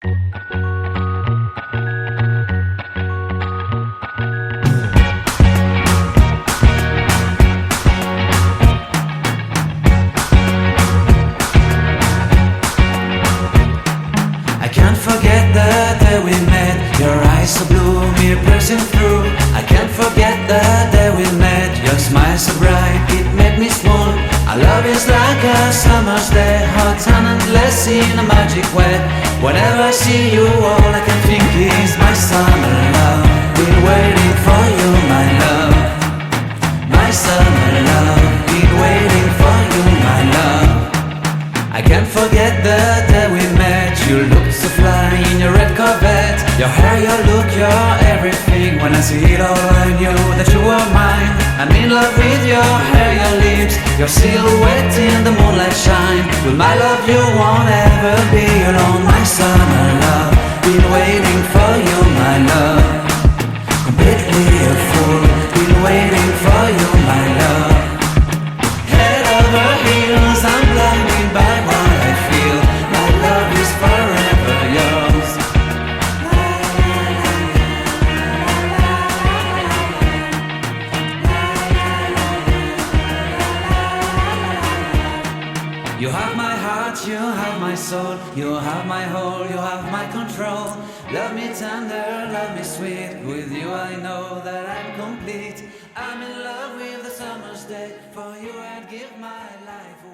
I can't forget the day we met. Your eyes so blue, me piercing through. I can't forget the day we met. Your smile so bright, it made me swoon. Our love is like a summer's day, hot and endless in a magic way. Whenever I see you, all I can think is my summer love. Been waiting for you, my love. My summer love. Been waiting for you, my love. I can't forget the day we met. You looked so fly in your red Corvette. Your hair, your look, your everything. When I see it all, I knew that you were mine. I'm in love with your hair, your lips, your silhouette in the moonlight shine. With my love you won't ever be alone. My summer love, been waiting for you, my love. Completely a fool, been waiting for you, my love. Head over heels, I'm blinded by what I feel. My love is forever yours. You have my heart, you have my soul. You have my whole, you have my control. Love me tender, love me sweet. With you I know that I'm complete. I'm in love with the summer's day. For you I'd give my life.